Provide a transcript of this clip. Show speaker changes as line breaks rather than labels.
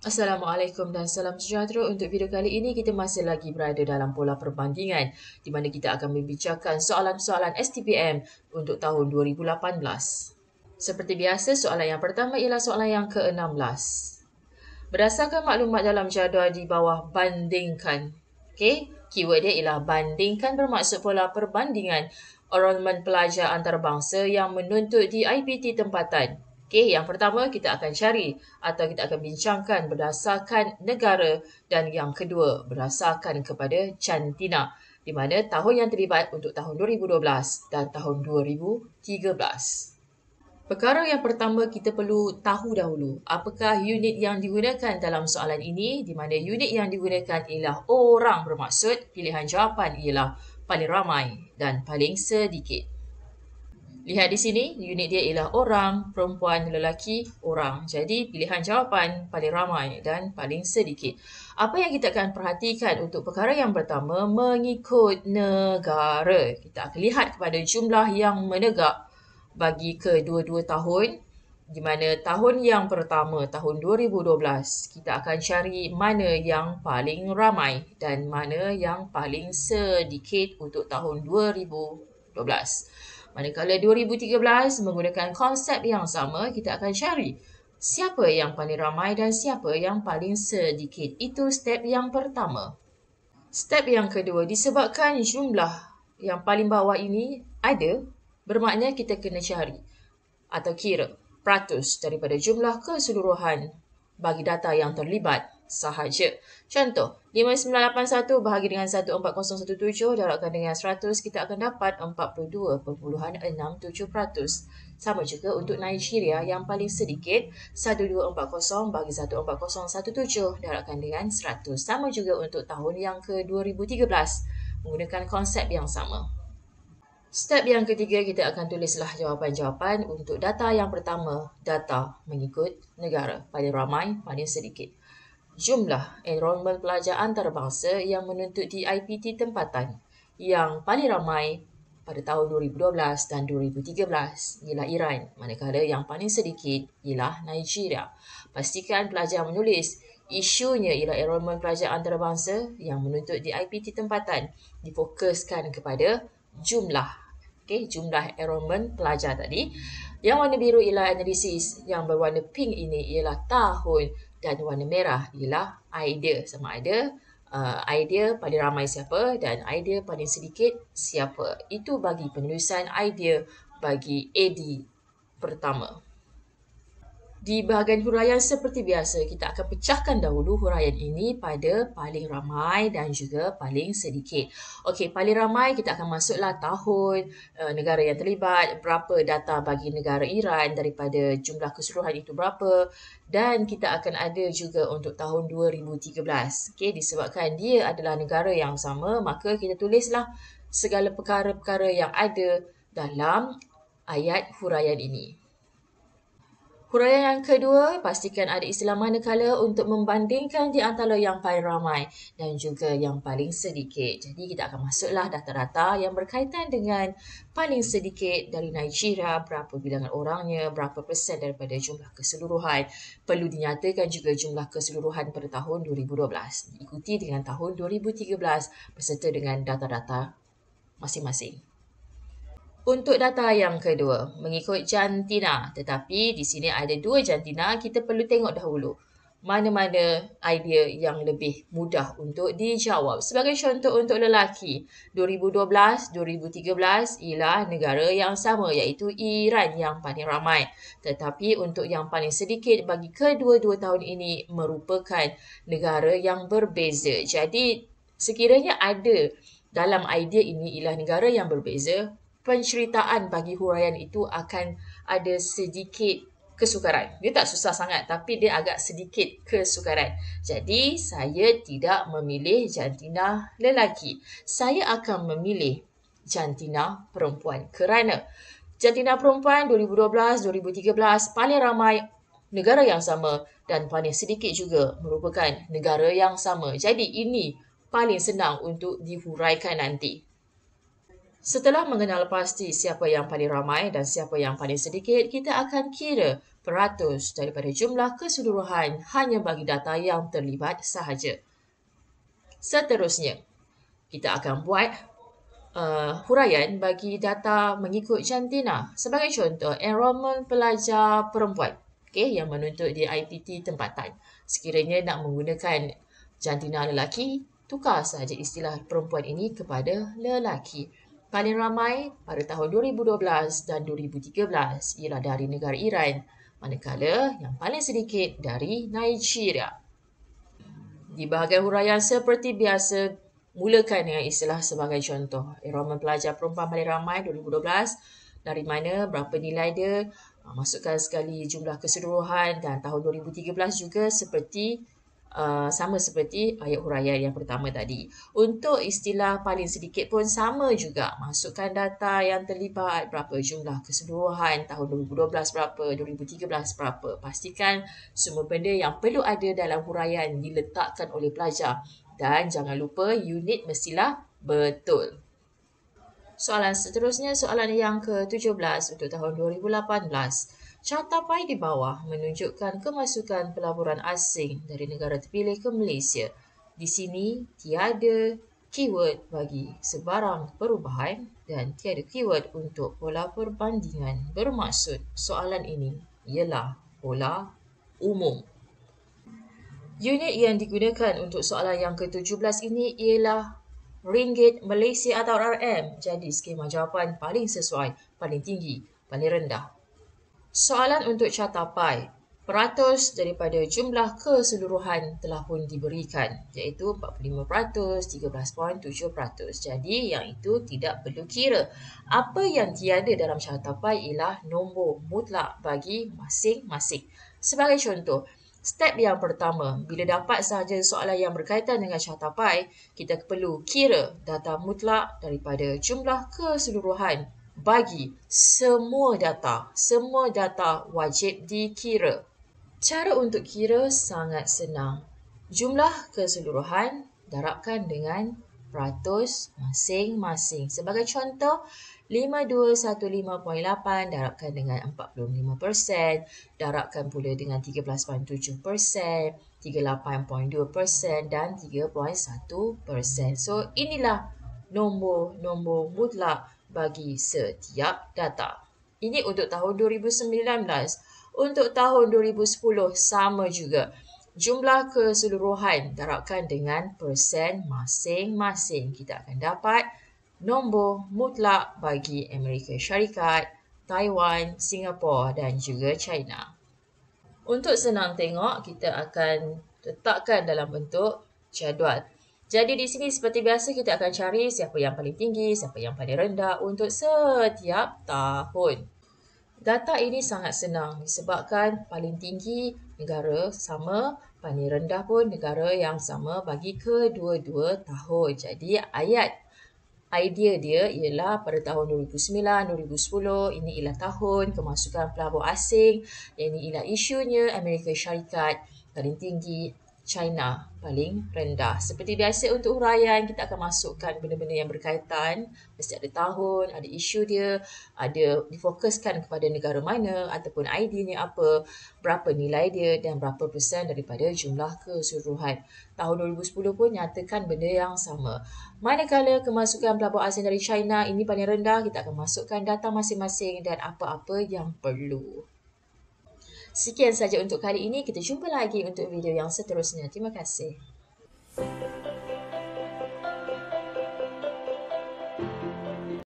Assalamualaikum dan salam sejahtera. Untuk video kali ini, kita masih lagi berada dalam pola perbandingan di mana kita akan membincangkan soalan-soalan STPM untuk tahun 2018. Seperti biasa, soalan yang pertama ialah soalan yang ke-16. Berdasarkan maklumat dalam jadual di bawah, bandingkan. Okey, keyword dia ialah bandingkan, bermaksud pola perbandingan enrolment pelajar antarabangsa yang menuntut di IPT tempatan. Okey, yang pertama kita akan cari atau kita akan bincangkan berdasarkan negara, dan yang kedua berdasarkan kepada jantina, di mana tahun yang terlibat untuk tahun 2012 dan tahun 2013. Perkara yang pertama kita perlu tahu dahulu apakah unit yang digunakan dalam soalan ini, di mana unit yang digunakan ialah orang, bermaksud pilihan jawapan ialah paling ramai dan paling sedikit. Lihat di sini, unit dia ialah orang, perempuan, lelaki, orang. Jadi pilihan jawapan paling ramai dan paling sedikit. Apa yang kita akan perhatikan untuk perkara yang pertama, mengikut negara. Kita akan lihat kepada jumlah yang menegak bagi kedua-dua tahun, di mana tahun yang pertama, tahun 2012, kita akan cari mana yang paling ramai dan mana yang paling sedikit untuk tahun 2012. Manakala 2013 menggunakan konsep yang sama, kita akan cari siapa yang paling ramai dan siapa yang paling sedikit. Itu step yang pertama. Step yang kedua, disebabkan jumlah yang paling bawah ini ada, bermakna kita kena cari atau kira peratus daripada jumlah keseluruhan bagi data yang terlibat sahaja. Contoh, 5981 bahagi dengan 14017 darabkan dengan 100, kita akan dapat 42.67%. Sama juga untuk Nigeria yang paling sedikit, 1240 bahagi 14017 darabkan dengan 100. Sama juga untuk tahun yang ke-2013 menggunakan konsep yang sama. Step yang ketiga, kita akan tulislah jawapan-jawapan untuk data yang pertama, data mengikut negara, paling ramai, paling sedikit. Jumlah enrolment pelajar antarabangsa yang menuntut di IPT tempatan yang paling ramai pada tahun 2012 dan 2013 ialah Iran, manakala yang paling sedikit ialah Nigeria. Pastikan pelajar menulis isunya ialah enrolment pelajar antarabangsa yang menuntut di IPT tempatan, difokuskan kepada jumlah. Okey, jumlah enrolment pelajar tadi. Yang warna biru ialah analisis, yang berwarna pink ini ialah tahun, dan warna merah ialah idea. Sama ada idea paling ramai siapa dan idea paling sedikit siapa. Itu bagi penulisan idea bagi AD pertama. Di bahagian huraian seperti biasa, kita akan pecahkan dahulu huraian ini pada paling ramai dan juga paling sedikit. Okey, paling ramai kita akan masuklah tahun, negara yang terlibat, berapa data bagi negara Iran daripada jumlah keseluruhan itu berapa, dan kita akan ada juga untuk tahun 2013. Okey, disebabkan dia adalah negara yang sama, maka kita tulislah segala perkara-perkara yang ada dalam ayat huraian ini. Huraian yang kedua, pastikan ada istilah manakala untuk membandingkan di antara yang paling ramai dan juga yang paling sedikit. Jadi kita akan masuklah data-data yang berkaitan dengan paling sedikit dari Nigeria, berapa bilangan orangnya, berapa persen daripada jumlah keseluruhan. Perlu dinyatakan juga jumlah keseluruhan pada tahun 2012. Diikuti dengan tahun 2013 berserta dengan data-data masing-masing. Untuk data yang kedua, mengikut jantina, tetapi di sini ada dua jantina, kita perlu tengok dahulu mana-mana idea yang lebih mudah untuk dijawab. Sebagai contoh untuk lelaki, 2012, 2013 ialah negara yang sama, iaitu Iran yang paling ramai. Tetapi untuk yang paling sedikit bagi kedua-dua tahun ini merupakan negara yang berbeza. Jadi sekiranya ada dalam idea ini ialah negara yang berbeza, penceritaan bagi huraian itu akan ada sedikit kesukaran. Dia tak susah sangat, tapi dia agak sedikit kesukaran. Jadi, saya tidak memilih jantina lelaki. Saya akan memilih jantina perempuan kerana jantina perempuan 2012, 2013 paling ramai negara yang sama dan paling sedikit juga merupakan negara yang sama. Jadi, ini paling senang untuk dihuraikan nanti. Setelah mengenal pasti siapa yang paling ramai dan siapa yang paling sedikit, kita akan kira peratus daripada jumlah keseluruhan hanya bagi data yang terlibat sahaja. Seterusnya, kita akan buat huraian bagi data mengikut jantina. Sebagai contoh, enrolment pelajar perempuan yang menuntut di IPT tempatan. Sekiranya nak menggunakan jantina lelaki, tukar sahaja istilah perempuan ini kepada lelaki. Paling ramai pada tahun 2012 dan 2013 ialah dari negara Iran, manakala yang paling sedikit dari Nigeria. Di bahagian huraian seperti biasa, mulakan dengan istilah sebagai contoh. Enrolment pelajar perempuan paling ramai 2012, dari mana, berapa nilai dia, masukkan sekali jumlah keseluruhan, dan tahun 2013 juga sama seperti ayat huraian yang pertama tadi. Untuk istilah paling sedikit pun sama juga. Masukkan data yang terlibat, berapa jumlah keseluruhan, tahun 2012 berapa, 2013 berapa. Pastikan semua benda yang perlu ada dalam huraian diletakkan oleh pelajar. Dan jangan lupa unit mestilah betul. Soalan seterusnya, soalan yang ke-17 untuk tahun 2018. Cartapai di bawah menunjukkan kemasukan pelaburan asing dari negara terpilih ke Malaysia. Di sini tiada keyword bagi sebarang perubahan dan tiada keyword untuk pola perbandingan. Bermaksud soalan ini ialah pola umum. Unit yang digunakan untuk soalan yang ke-17 ini ialah ringgit Malaysia atau RM. Jadi skema jawapan paling sesuai, paling tinggi, paling rendah. Soalan untuk cartapai. Peratus daripada jumlah keseluruhan telah pun diberikan, iaitu 45%, 13.7%. Jadi yang itu tidak perlu kira. Apa yang tiada dalam cartapai ialah nombor mutlak bagi masing-masing. Sebagai contoh, step yang pertama, bila dapat sahaja soalan yang berkaitan dengan cartapai, kita perlu kira data mutlak daripada jumlah keseluruhan bagi semua data. Semua data wajib dikira. Cara untuk kira sangat senang. Jumlah keseluruhan darabkan dengan peratus masing-masing. Sebagai contoh, 5215.8 darabkan dengan 45%, darabkan pula dengan 13.7%, 38.2% dan 3.1%. So, inilah nombor-nombor mutlak bagi setiap data. Ini untuk tahun 2019. Untuk tahun 2010 sama juga. Jumlah keseluruhan darabkan dengan persen masing-masing. Kita akan dapat nombor mutlak bagi Amerika Syarikat, Taiwan, Singapura dan juga China. Untuk senang tengok, kita akan letakkan dalam bentuk jadual. Jadi di sini seperti biasa kita akan cari siapa yang paling tinggi, siapa yang paling rendah untuk setiap tahun. Data ini sangat senang disebabkan paling tinggi negara sama, paling rendah pun negara yang sama bagi kedua-dua tahun. Jadi idea dia ialah pada tahun 2009, 2010, ini ialah tahun kemasukan pelabur asing, ini ialah isunya Amerika Syarikat paling tinggi, China paling rendah. Seperti biasa untuk huraian, kita akan masukkan benda-benda yang berkaitan. Mesti ada tahun, ada isu dia, ada difokuskan kepada negara mana ataupun ID-nya apa, berapa nilai dia dan berapa persen daripada jumlah keseluruhan. Tahun 2010 pun nyatakan benda yang sama. Manakala kemasukan pelabur asing dari China ini paling rendah, kita akan masukkan data masing-masing dan apa-apa yang perlu. Sekian saja untuk kali ini. Kita jumpa lagi untuk video yang seterusnya. Terima kasih.